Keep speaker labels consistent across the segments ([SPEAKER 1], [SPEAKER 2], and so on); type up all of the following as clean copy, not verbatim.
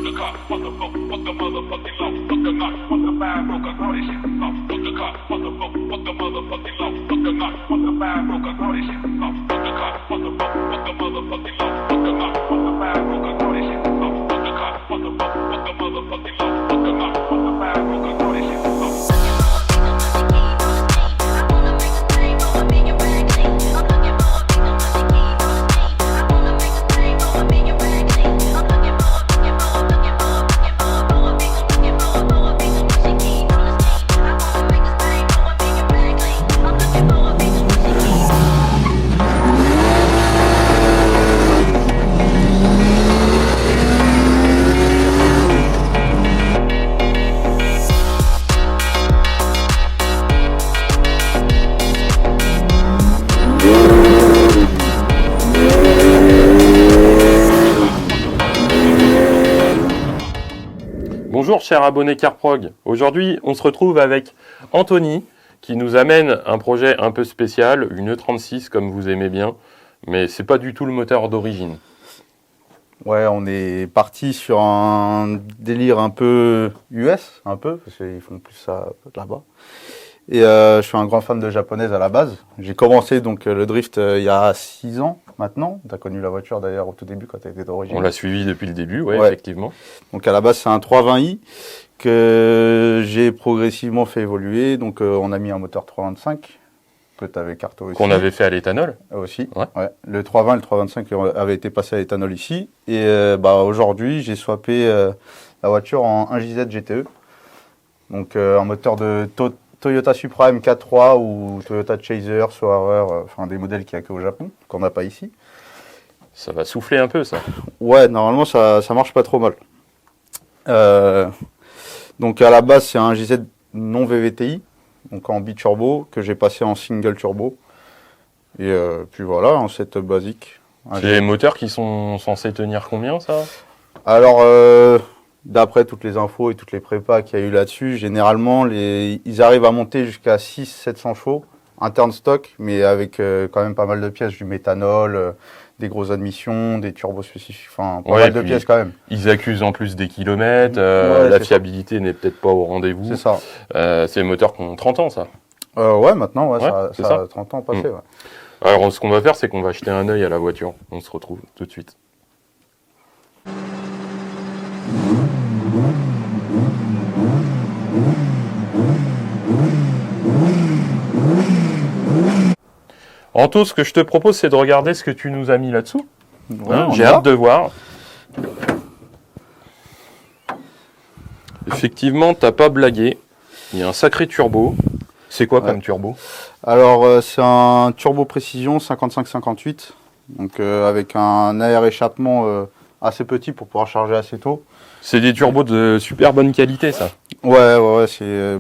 [SPEAKER 1] the cop, fuck the vote, fuck the motherfucking law, fuck the knock, fuck the fire broker, all this shit is off. Fuck the cop, fuck the vote, fuck the motherfucking law, fuck the knock, fuck the fire broker, all this shit is off. Fuck the cop, fuck the vote, fuck the motherfucking law, fuck the knock, fuck the fire broker, all this shit is off. Fuck the cop, fuck the vote, fuck the motherfucking law, fuck the knock, fuck the fire broker, all this shit is off.
[SPEAKER 2] Bonjour chers abonnés CarProg, aujourd'hui on se retrouve avec Anthony qui nous amène un projet un peu spécial, une E36 comme vous aimez bien, mais c'est pas du tout le moteur d'origine.
[SPEAKER 3] Ouais, on est parti sur un délire un peu US, parce qu'ils font plus ça là-bas. Et je suis un grand fan de japonaise à la base. J'ai commencé donc le drift il y a 6 ans maintenant. Tu as connu la voiture d'ailleurs au tout début quand tu étais d'origine.
[SPEAKER 2] On l'a suivi depuis le début, ouais, effectivement.
[SPEAKER 3] Donc à la base c'est un 320i que j'ai progressivement fait évoluer. Donc on a mis un moteur 325 que tu avais carto aussi.
[SPEAKER 2] Qu'on avait fait à l'éthanol.
[SPEAKER 3] Aussi,
[SPEAKER 2] ouais.
[SPEAKER 3] Le 320 et le 325 avaient été passés à l'éthanol ici. Et aujourd'hui j'ai swappé la voiture en 1JZ GTE. Donc un moteur de Toyota Supra MK3 ou Toyota Chaser, Soarer, enfin des modèles qu'il n'y a qu'au Japon, qu'on n'a pas ici.
[SPEAKER 2] Ça va souffler un peu ça.
[SPEAKER 3] Ouais, normalement ça marche pas trop mal. Donc à la base c'est un JZ non VVTI, donc en biturbo, que j'ai passé en single turbo. Et puis voilà, en setup basique.
[SPEAKER 2] C'est des moteurs qui sont censés tenir combien ça?
[SPEAKER 3] Alors d'après toutes les infos et toutes les prépas qu'il y a eu là-dessus, généralement, ils arrivent à monter jusqu'à 600-700 chevaux, interne stock, mais avec quand même pas mal de pièces, du méthanol, des grosses admissions, des turbos spécifiques, enfin pas mal de pièces quand même.
[SPEAKER 2] Ils accusent en plus des kilomètres, la fiabilité n'est peut-être pas au rendez-vous.
[SPEAKER 3] C'est ça.
[SPEAKER 2] C'est des moteurs qui ont 30 ans, ça.
[SPEAKER 3] Ouais, maintenant, ça a 30 ans passé. Ouais.
[SPEAKER 2] Alors, ce qu'on va faire, c'est qu'on va jeter un œil à la voiture. On se retrouve tout de suite. Anto, ce que je te propose, c'est de regarder ce que tu nous as mis là-dessous.
[SPEAKER 3] Ouais,
[SPEAKER 2] J'ai hâte de voir. Effectivement, t'as pas blagué. Il y a un sacré turbo. C'est quoi comme turbo?
[SPEAKER 3] Alors, c'est un turbo précision 55-58, donc avec un air échappement assez petit pour pouvoir charger assez tôt.
[SPEAKER 2] C'est des turbos de super bonne qualité, ça.
[SPEAKER 3] Ouais, c'est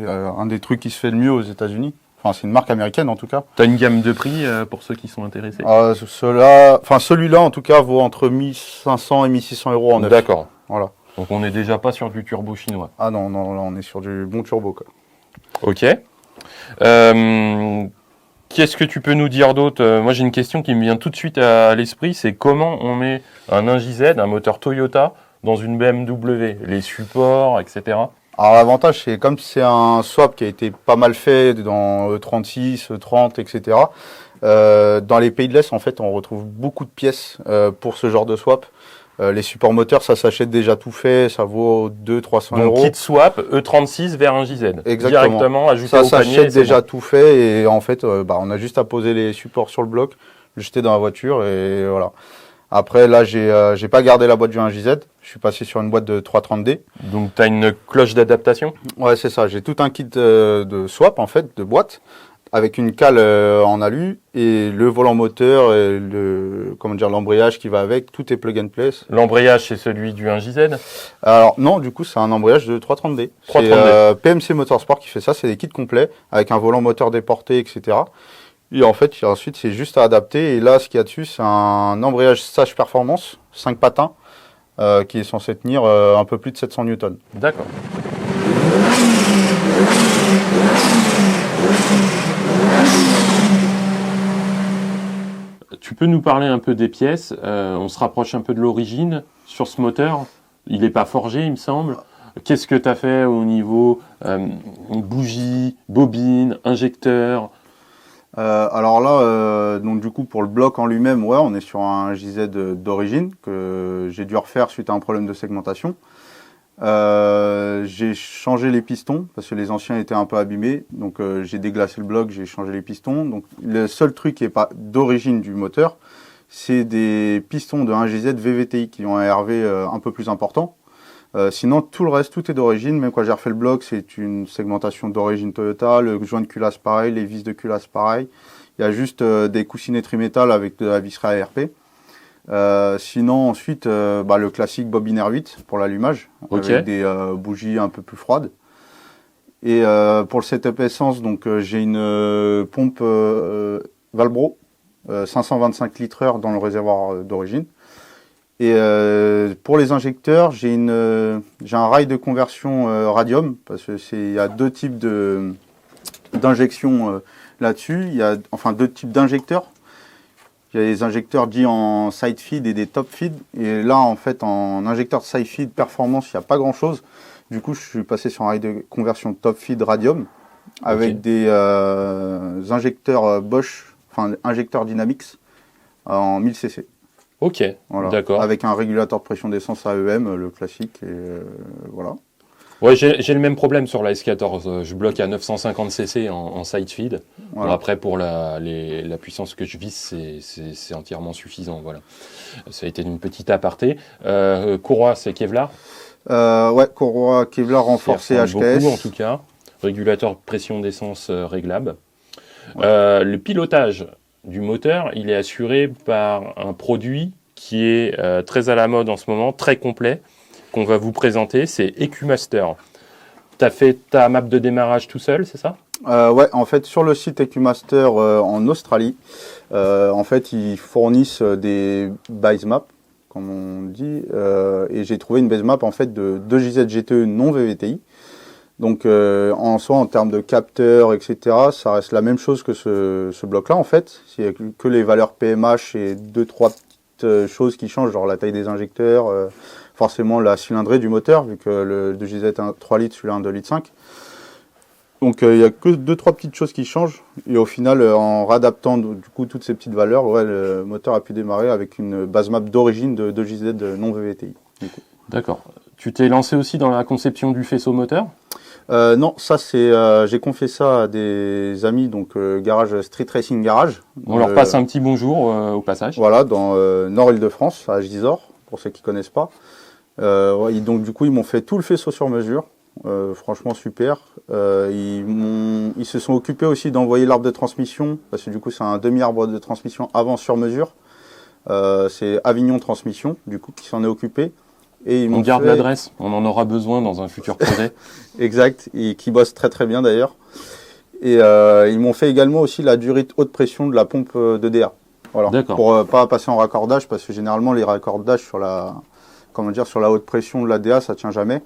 [SPEAKER 3] un des trucs qui se fait le mieux aux États-Unis. Enfin, c'est une marque américaine en tout cas.
[SPEAKER 2] T'as une gamme de prix pour ceux qui sont intéressés?
[SPEAKER 3] Celui-là en tout cas vaut entre 1500 et 1600 euros en neuf.
[SPEAKER 2] D'accord.
[SPEAKER 3] Voilà.
[SPEAKER 2] Donc on n'est déjà pas sur du turbo chinois.
[SPEAKER 3] Ah non, là on est sur du bon turbo quoi.
[SPEAKER 2] Ok. Qu'est-ce que tu peux nous dire d'autre? Moi j'ai une question qui me vient tout de suite à l'esprit, c'est comment on met un 1JZ, un moteur Toyota, dans une BMW, les supports, etc.
[SPEAKER 3] Alors l'avantage c'est comme c'est un swap qui a été pas mal fait dans E36, E30, etc. Dans les pays de l'Est en fait on retrouve beaucoup de pièces pour ce genre de swap. Les supports moteurs ça s'achète déjà tout fait, ça vaut 200-300
[SPEAKER 2] Donc,
[SPEAKER 3] euros.
[SPEAKER 2] kit swap E36 vers un JZ.
[SPEAKER 3] Exactement.
[SPEAKER 2] Directement ajouté
[SPEAKER 3] Ça
[SPEAKER 2] au panier.
[SPEAKER 3] s'achète déjà tout fait et en fait on a juste à poser les supports sur le bloc, le jeter dans la voiture et voilà. Après là j'ai pas gardé la boîte du 1JZ, je suis passé sur une boîte de 330D.
[SPEAKER 2] Donc tu as une cloche d'adaptation?
[SPEAKER 3] Ouais c'est ça, j'ai tout un kit de swap en fait, de boîte, avec une cale en alu et le volant moteur et l'embrayage qui va avec, tout est plug and play.
[SPEAKER 2] L'embrayage c'est celui du 1JZ?
[SPEAKER 3] Alors non, du coup c'est un embrayage de 330D.
[SPEAKER 2] 330D.
[SPEAKER 3] C'est PMC Motorsport qui fait ça, c'est des kits complets avec un volant moteur déporté, etc. Et en fait, ensuite, c'est juste à adapter. Et là, ce qu'il y a dessus, c'est un embrayage Sage Performance, 5 patins, qui est censé tenir un peu plus de 700 Newton.
[SPEAKER 2] D'accord. Tu peux nous parler un peu des pièces? On se rapproche un peu de l'origine sur ce moteur. il n'est pas forgé, il me semble. Qu'est-ce que tu as fait au niveau bougie, bobine, injecteur?
[SPEAKER 3] Alors là, donc du coup pour le bloc en lui-même, ouais, on est sur un JZ d'origine que j'ai dû refaire suite à un problème de segmentation. J'ai changé les pistons parce que les anciens étaient un peu abîmés, donc j'ai déglacé le bloc, j'ai changé les pistons. Donc le seul truc qui est pas d'origine du moteur, c'est des pistons de 1JZ VVTI qui ont un RV un peu plus important. Sinon tout le reste, tout est d'origine. Même quand j'ai refait le bloc, c'est une segmentation d'origine Toyota, le joint de culasse pareil, les vis de culasse pareil. Il y a juste des coussinets trimétal avec de la visserie ARP. Sinon ensuite le classique bobine R8 pour l'allumage, avec des bougies un peu plus froides. Et pour le setup essence, donc j'ai une pompe Valbro 525 litres dans le réservoir d'origine. Et pour les injecteurs, j'ai un rail de conversion radium parce que il y a deux types d'injection là-dessus. Il y a enfin deux types d'injecteurs. Il y a des injecteurs dits en side feed et des top feed. Et là, en fait, en injecteur de side feed performance, il n'y a pas grand-chose. Du coup, je suis passé sur un rail de conversion top feed radium avec des injecteurs Bosch, enfin injecteurs Dynamics en 1000 cc.
[SPEAKER 2] Ok,
[SPEAKER 3] voilà.
[SPEAKER 2] D'accord.
[SPEAKER 3] Avec un régulateur de pression d'essence AEM, le classique, et voilà.
[SPEAKER 2] Ouais, j'ai le même problème sur la S14. Je bloque à 950 cc en side feed.
[SPEAKER 3] Voilà.
[SPEAKER 2] Bon, après, pour la puissance que je vise, c'est entièrement suffisant. Voilà. Ça a été une petite aparté. Courroie, c'est Kevlar.
[SPEAKER 3] Ouais, courroie Kevlar renforcée HKS.
[SPEAKER 2] Beaucoup, en tout cas. Régulateur de pression d'essence réglable. Ouais. Le pilotage du moteur, il est assuré par un produit qui est très à la mode en ce moment, très complet, qu'on va vous présenter, c'est EcuMaster. Tu as fait ta map de démarrage tout seul, c'est ça?
[SPEAKER 3] Ouais, en fait, sur le site EcuMaster en Australie, en fait, ils fournissent des base maps, comme on dit, et j'ai trouvé une base map en fait de 2JZ GTE non VVTI. Donc en soi, en termes de capteurs, etc., ça reste la même chose que ce bloc-là, en fait. Il n'y a que les valeurs PMH et 2-3 petites choses qui changent, genre la taille des injecteurs, forcément la cylindrée du moteur, vu que le 2JZ est un 3 litres, celui-là un 2 litres 5. Donc il n'y a que 2-3 petites choses qui changent. Et au final, en réadaptant du coup toutes ces petites valeurs, ouais, le moteur a pu démarrer avec une base map d'origine de 2JZ non VVTI.
[SPEAKER 2] D'accord. Tu t'es lancé aussi dans la conception du faisceau moteur?
[SPEAKER 3] Non, ça c'est, j'ai confié ça à des amis, donc garage Street Racing Garage.
[SPEAKER 2] On leur passe un petit bonjour au passage.
[SPEAKER 3] Voilà, dans Nord-Île-de-France, à Gisors, pour ceux qui connaissent pas. Ouais, donc du coup, ils m'ont fait tout le faisceau sur mesure. Franchement super. Ils se sont occupés aussi d'envoyer l'arbre de transmission, parce que du coup c'est un demi-arbre de transmission avant sur mesure. C'est Avignon Transmission, du coup, qui s'en est occupé. Et
[SPEAKER 2] on garde l'adresse, on en aura besoin dans un futur projet.
[SPEAKER 3] Exact, et qui bosse très très bien d'ailleurs. Et ils m'ont fait également aussi la durée de haute pression de la pompe de DA. Voilà. Pour pas passer en raccordage, parce que généralement les raccordages sur la haute pression de la DA, ça tient jamais.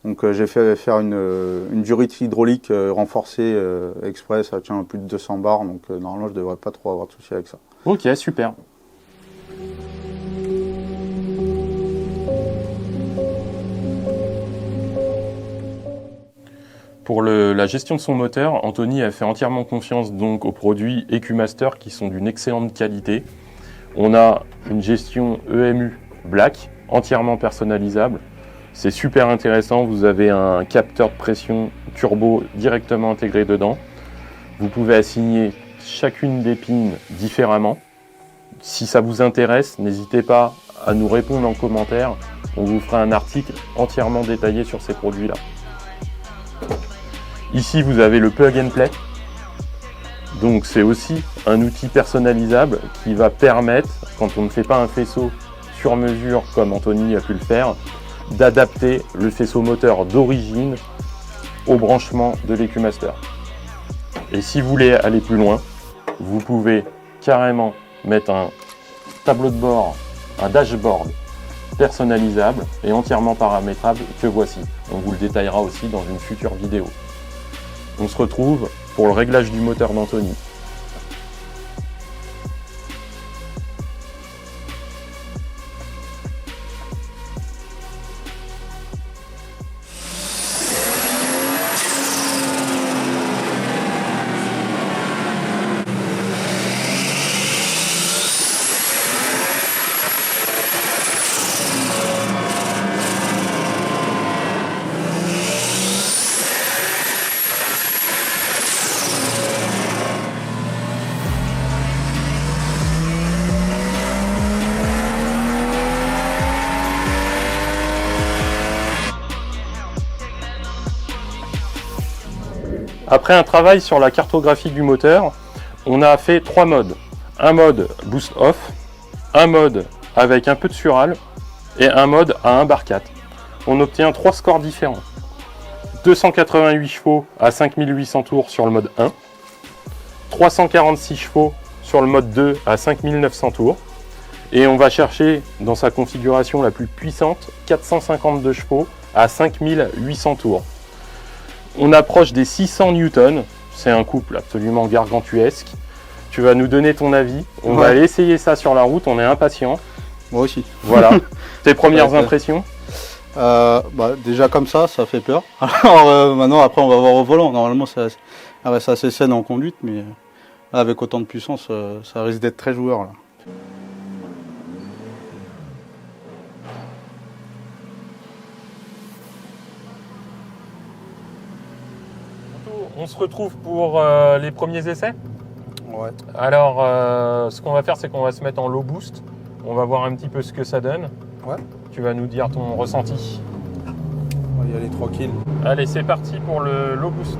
[SPEAKER 3] Donc j'ai fait faire une durite hydraulique renforcée exprès, ça tient plus de 200 bars, donc normalement je devrais pas trop avoir de soucis avec ça.
[SPEAKER 2] Ok, super. Pour la gestion de son moteur, Anthony a fait entièrement confiance donc aux produits EcuMaster qui sont d'une excellente qualité. On a une gestion EMU Black, entièrement personnalisable. C'est super intéressant, vous avez un capteur de pression turbo directement intégré dedans. Vous pouvez assigner chacune des pins différemment. Si ça vous intéresse, n'hésitez pas à nous répondre en commentaire. On vous fera un article entièrement détaillé sur ces produits-là. Ici, vous avez le plug and play. Donc, c'est aussi un outil personnalisable qui va permettre, quand on ne fait pas un faisceau sur mesure comme Anthony a pu le faire, d'adapter le faisceau moteur d'origine au branchement de l'EcuMaster. Et si vous voulez aller plus loin, vous pouvez carrément mettre un tableau de bord, un dashboard personnalisable et entièrement paramétrable que voici. On vous le détaillera aussi dans une future vidéo. On se retrouve pour le réglage du moteur d'Anthony. Après un travail sur la cartographie du moteur, on a fait 3 modes. Un mode boost off, un mode avec un peu de sural et un mode à 1 bar 4. On obtient 3 scores différents. 288 chevaux à 5800 tours sur le mode 1, 346 chevaux sur le mode 2 à 5900 tours, et on va chercher dans sa configuration la plus puissante 452 chevaux à 5800 tours. On approche des 600 newtons, c'est un couple absolument gargantuesque. Tu vas nous donner ton avis, on va aller essayer ça sur la route, on est impatient.
[SPEAKER 3] Moi aussi.
[SPEAKER 2] Voilà, tes premières impressions?
[SPEAKER 3] Déjà comme ça fait peur. Alors maintenant, après, on va voir au volant. Normalement, ça reste assez saine en conduite, mais avec autant de puissance, ça risque d'être très joueur. Là.
[SPEAKER 2] On se retrouve pour les premiers essais.
[SPEAKER 3] Ouais.
[SPEAKER 2] Alors, ce qu'on va faire, c'est qu'on va se mettre en low boost. On va voir un petit peu ce que ça donne.
[SPEAKER 3] Ouais.
[SPEAKER 2] Tu vas nous dire ton ressenti.
[SPEAKER 3] On va y aller tranquille.
[SPEAKER 2] Allez, c'est parti pour le low boost.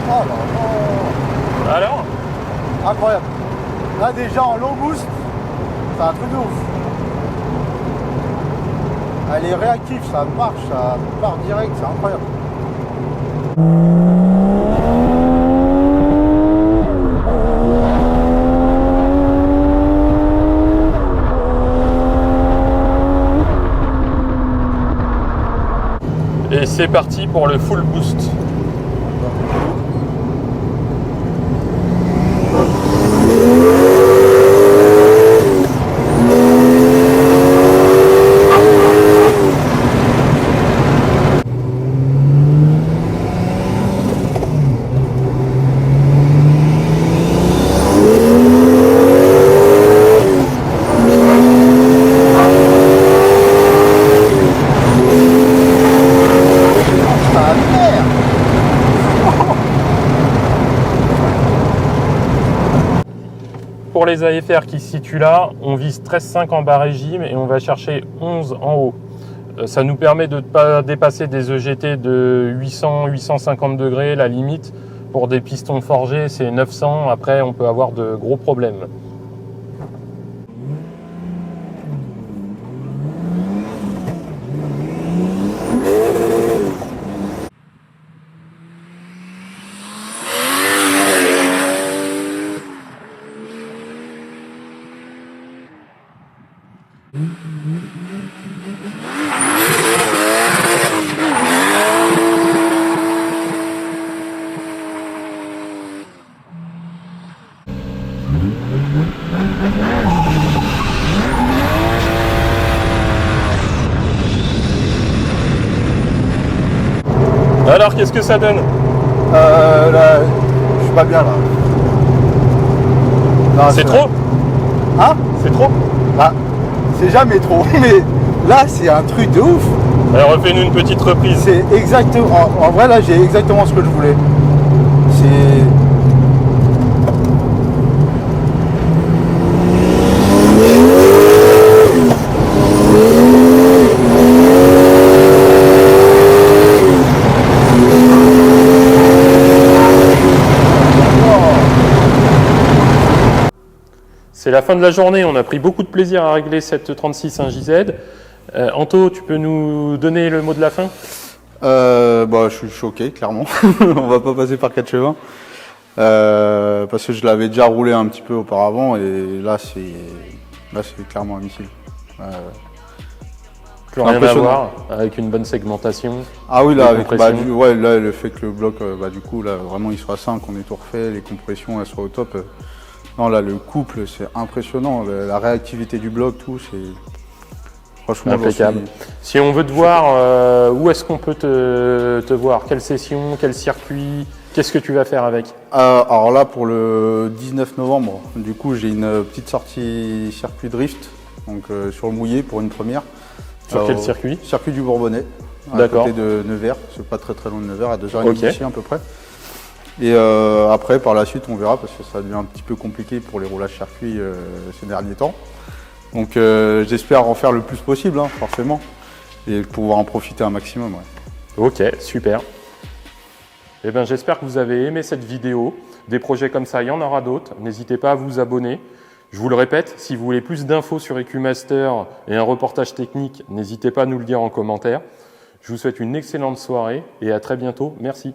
[SPEAKER 3] Oh là là.
[SPEAKER 2] Alors?
[SPEAKER 3] Incroyable. Là déjà en low boost, c'est un truc de ouf. Elle est réactive, ça marche, ça part direct, c'est incroyable.
[SPEAKER 2] Et c'est parti pour le full boost. Pour les AFR qui se situent là, on vise 13,5 en bas régime et on va chercher 11 en haut. Ça nous permet de ne pas dépasser des EGT de 800-850 degrés, la limite. Pour des pistons forgés, c'est 900. Après, on peut avoir de gros problèmes. Alors, qu'est-ce que ça donne?
[SPEAKER 3] Là, je suis pas bien là. Non,
[SPEAKER 2] C'est trop?
[SPEAKER 3] Hein?
[SPEAKER 2] C'est trop?
[SPEAKER 3] Bah, c'est jamais trop, mais là c'est un truc de ouf.
[SPEAKER 2] Alors, refais-nous une petite reprise.
[SPEAKER 3] C'est exactement. En vrai là j'ai exactement ce que je voulais. C'est.
[SPEAKER 2] C'est la fin de la journée, on a pris beaucoup de plaisir à régler cette 36 JZ. Anto, tu peux nous donner le mot de la fin?
[SPEAKER 3] Je suis choqué, clairement. On va pas passer par 4 chevaux. Parce que je l'avais déjà roulé un petit peu auparavant et là c'est clairement un missile.
[SPEAKER 2] Plus rien à voir, avec une bonne segmentation.
[SPEAKER 3] Ah oui, là, avec, là le fait que le bloc, du coup, là, vraiment il soit 5, on est tout refait, les compressions elles soient au top. Non, là, le couple, c'est impressionnant. La réactivité du bloc, tout, c'est franchement
[SPEAKER 2] impeccable. Si on veut te voir, où est-ce qu'on peut te voir? Quelle session, quel circuit? Qu'est-ce que tu vas faire avec?
[SPEAKER 3] Alors là, pour le 19 novembre, du coup, j'ai une petite sortie circuit drift, donc sur le mouillé pour une première.
[SPEAKER 2] Sur quel circuit?
[SPEAKER 3] Circuit du Bourbonnais, à côté de Nevers. C'est pas très loin de Nevers, à 2h30 d'ici à peu près. Et après, par la suite, on verra parce que ça devient un petit peu compliqué pour les roulages circuits ces derniers temps. Donc j'espère en faire le plus possible, hein, forcément, et pouvoir en profiter un maximum. Ouais.
[SPEAKER 2] Ok, super. Eh bien, j'espère que vous avez aimé cette vidéo. Des projets comme ça, il y en aura d'autres. N'hésitez pas à vous abonner. Je vous le répète, si vous voulez plus d'infos sur EcuMaster et un reportage technique, n'hésitez pas à nous le dire en commentaire. Je vous souhaite une excellente soirée et à très bientôt. Merci.